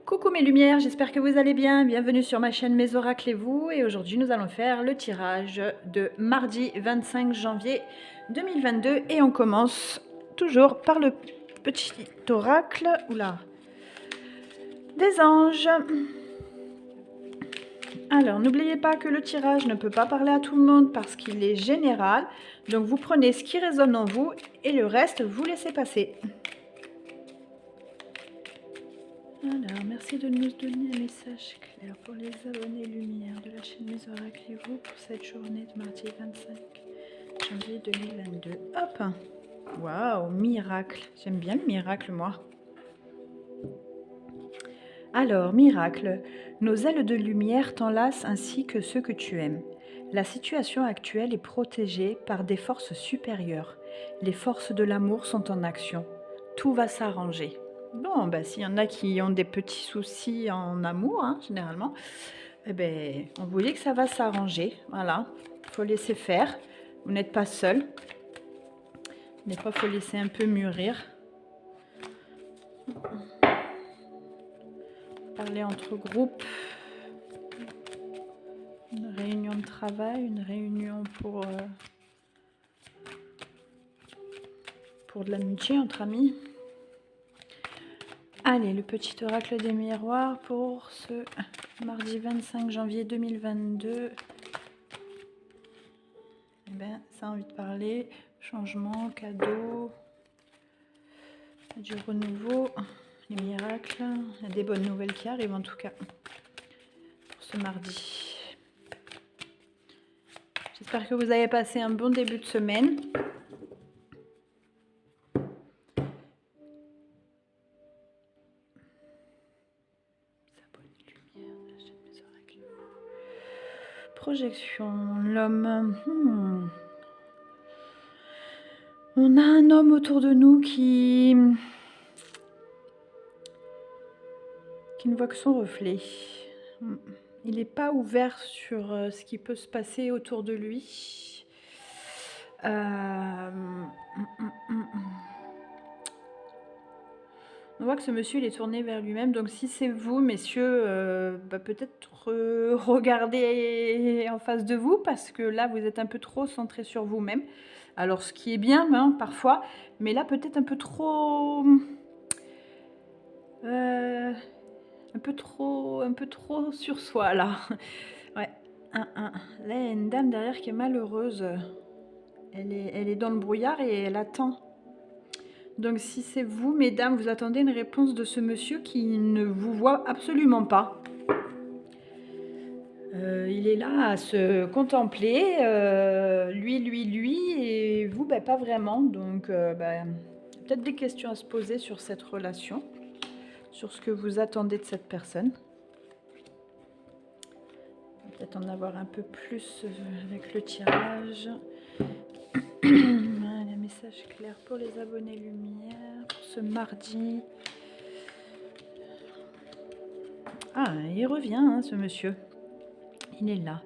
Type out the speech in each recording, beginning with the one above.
Coucou mes lumières, j'espère que vous allez bien. Bienvenue sur ma chaîne Mes Oracles et vous. Et aujourd'hui, nous allons faire le tirage de mardi 25 janvier 2022. Et on commence toujours par le petit oracle des anges. Alors, n'oubliez pas que le tirage ne peut pas parler à tout le monde parce qu'il est général. Donc, vous prenez ce qui résonne en vous et le reste, vous laissez passer. Alors, merci de nous donner un message clair pour les abonnés lumière de la chaîne Mes Oracles et vous pour cette journée de mardi 25 janvier 2022. Hop! Waouh, miracle! J'aime bien le miracle, moi. Alors, miracle, nos ailes de lumière t'enlacent ainsi que ceux que tu aimes. La situation actuelle est protégée par des forces supérieures. Les forces de l'amour sont en action. Tout va s'arranger. Bon, bah, s'il y en a qui ont des petits soucis en amour, hein, généralement, eh ben, on vous dit que ça va s'arranger. Voilà, il faut laisser faire. Vous n'êtes pas seul. Des fois, il faut laisser un peu mûrir. Parler entre groupes. Une réunion de travail, une réunion pour de l'amitié entre amis. Allez, le petit oracle des miroirs pour ce mardi 25 janvier 2022. Eh bien, ça a envie de parler. Changement, cadeau, du renouveau, les miracles. Il y a des bonnes nouvelles qui arrivent en tout cas pour ce mardi. J'espère que vous avez passé un bon début de semaine. Projection, l'homme. On a un homme autour de nous qui ne voit que son reflet. Il n'est pas ouvert sur ce qui peut se passer autour de lui. On voit que ce monsieur, il est tourné vers lui-même. Donc, si c'est vous, messieurs, peut-être regardez en face de vous parce que là, vous êtes un peu trop centré sur vous-même. Alors, ce qui est bien, hein, parfois, mais là, peut-être un peu trop... un peu trop sur soi, là. Ouais. Là, il y a une dame derrière qui est malheureuse. Elle est dans le brouillard et elle attend. Donc, si c'est vous, mesdames, vous attendez une réponse de ce monsieur qui ne vous voit absolument pas. Il est là à se contempler, lui, et vous, pas vraiment. Donc, peut-être des questions à se poser sur cette relation, sur ce que vous attendez de cette personne. Peut-être en avoir un peu plus avec le tirage. Un message clair pour les abonnés lumière pour ce mardi. Ah, il revient, hein, ce monsieur. Il est là.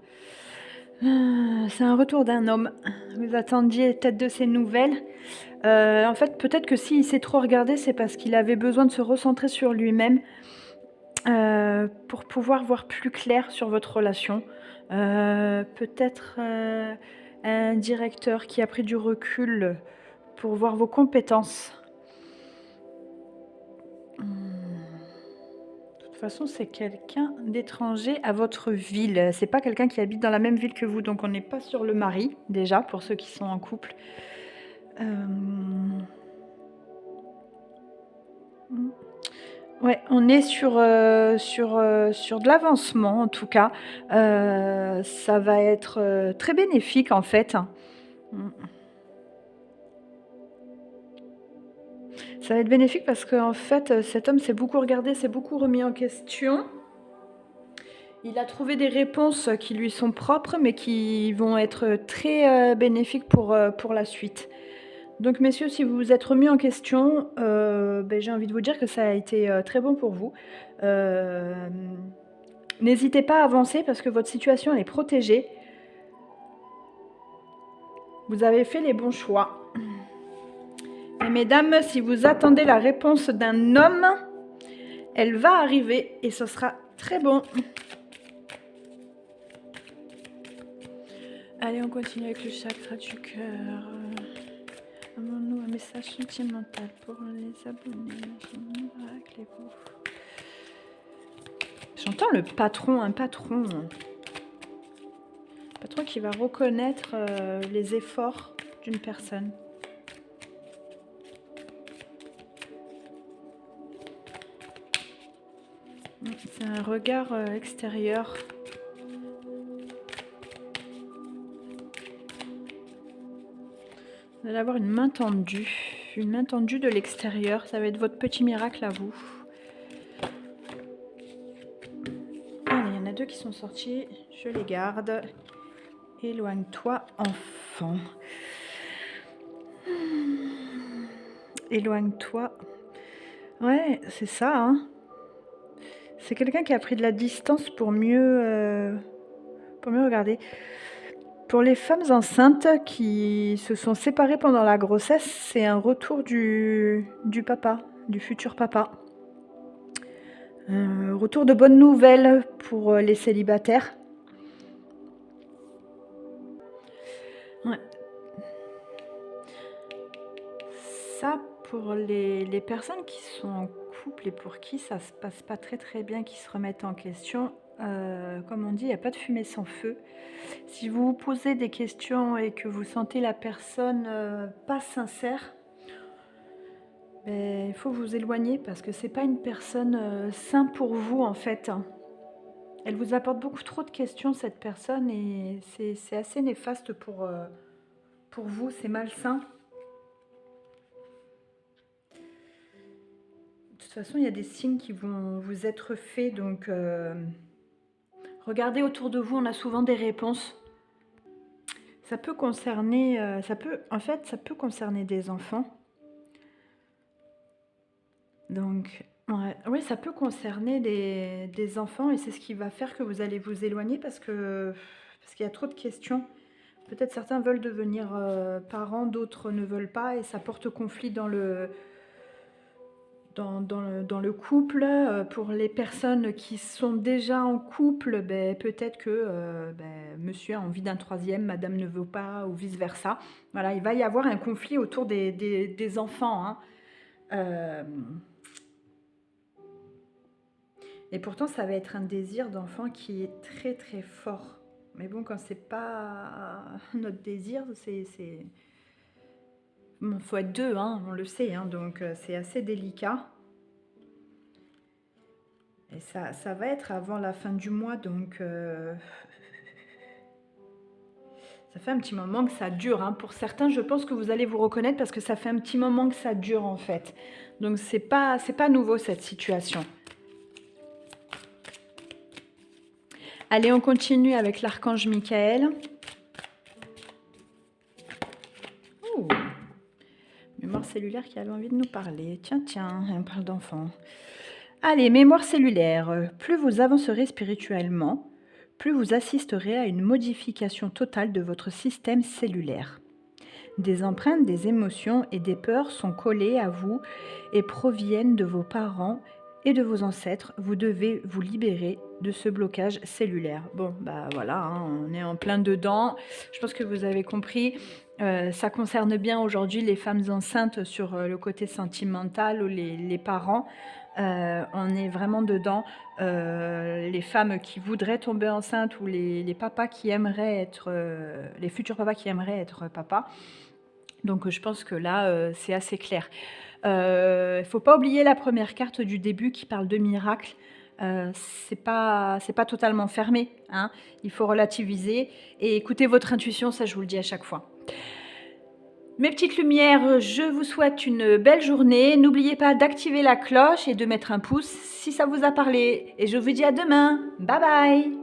C'est un retour d'un homme. Vous attendiez peut-être de ses nouvelles. En fait, peut-être que s'il s'est trop regardé, c'est parce qu'il avait besoin de se recentrer sur lui-même pour pouvoir voir plus clair sur votre relation. Peut-être un directeur qui a pris du recul pour voir vos compétences. De toute façon, c'est quelqu'un d'étranger à votre ville. C'est pas quelqu'un qui habite dans la même ville que vous, donc on n'est pas sur le mari, déjà, pour ceux qui sont en couple. Ouais, on est sur de l'avancement, en tout cas. Ça va être très bénéfique, en fait. Ça va être bénéfique parce qu'en fait, cet homme s'est beaucoup regardé, s'est beaucoup remis en question. Il a trouvé des réponses qui lui sont propres, mais qui vont être très bénéfiques pour la suite. Donc, messieurs, si vous vous êtes remis en question, j'ai envie de vous dire que ça a été très bon pour vous. N'hésitez pas à avancer parce que votre situation elle est protégée. Vous avez fait les bons choix. Et mesdames, si vous attendez la réponse d'un homme, Elle va arriver et ce sera très bon. Allez, on continue avec le chakra du cœur. Avons-nous un message sentimental pour les abonnés? J'entends le patron, un patron. Un patron qui va reconnaître les efforts d'une personne. C'est un regard extérieur. Vous allez avoir une main tendue de l'extérieur. Ça va être votre petit miracle à vous. Allez, il y en a 2 qui sont sortis. Je les garde. Éloigne-toi, enfant. Éloigne-toi. Ouais, c'est ça, hein. C'est quelqu'un qui a pris de la distance pour mieux regarder. Pour les femmes enceintes qui se sont séparées pendant la grossesse, c'est un retour du papa, du futur papa. Retour de bonnes nouvelles pour les célibataires. Ouais. Ça, pour les personnes qui sont en couple et pour qui ça se passe pas très très bien, qui se remettent en question, comme on dit, il n'y a pas de fumée sans feu. Si vous vous posez des questions et que vous sentez la personne pas sincère, il faut vous éloigner parce que c'est pas une personne saine pour vous en fait. Elle vous apporte beaucoup trop de questions, cette personne, et c'est assez néfaste pour vous, c'est malsain. De toute façon, il y a des signes qui vont vous être faits, donc regardez autour de vous, on a souvent des réponses. Ça peut concerner, ça peut concerner des enfants. Donc, ouais, oui, ça peut concerner des enfants et c'est ce qui va faire que vous allez vous éloigner parce qu'il y a trop de questions. Peut-être certains veulent devenir parents, d'autres ne veulent pas et ça porte conflit dans le couple. Pour les personnes qui sont déjà en couple, peut-être que monsieur a envie d'un troisième, madame ne veut pas ou vice-versa. Voilà, il va y avoir un conflit autour des enfants, hein. Et pourtant, ça va être un désir d'enfant qui est très très fort. Mais bon, quand c'est pas notre désir, c'est... Bon, faut être 2, hein, on le sait, hein, donc c'est assez délicat. Et ça va être avant la fin du mois, donc... Ça fait un petit moment que ça dure, hein. Pour certains, je pense que vous allez vous reconnaître parce que ça fait un petit moment que ça dure, en fait. Donc, c'est pas nouveau, cette situation. Allez, on continue avec l'archange Michael. Oh, mémoire cellulaire qui avait envie de nous parler. Tiens, on parle d'enfant. Allez, mémoire cellulaire. Plus vous avancerez spirituellement, plus vous assisterez à une modification totale de votre système cellulaire. Des empreintes, des émotions et des peurs sont collées à vous et proviennent de vos parents et de vos ancêtres. Vous devez vous libérer de ce blocage cellulaire. Bon, voilà, hein, on est en plein dedans. Je pense que vous avez compris. Ça concerne bien aujourd'hui les femmes enceintes sur le côté sentimental ou les parents. On est vraiment dedans. Les femmes qui voudraient tomber enceintes ou les papas qui aimeraient être... les futurs papas qui aimeraient être papas. Donc je pense que là, c'est assez clair. Il ne faut pas oublier la première carte du début qui parle de miracle. C'est pas totalement fermé, hein. Il faut relativiser et écouter votre intuition, ça je vous le dis à chaque fois. Mes petites lumières, je vous souhaite une belle journée. N'oubliez pas d'activer la cloche et de mettre un pouce si ça vous a parlé. Et je vous dis à demain. Bye bye.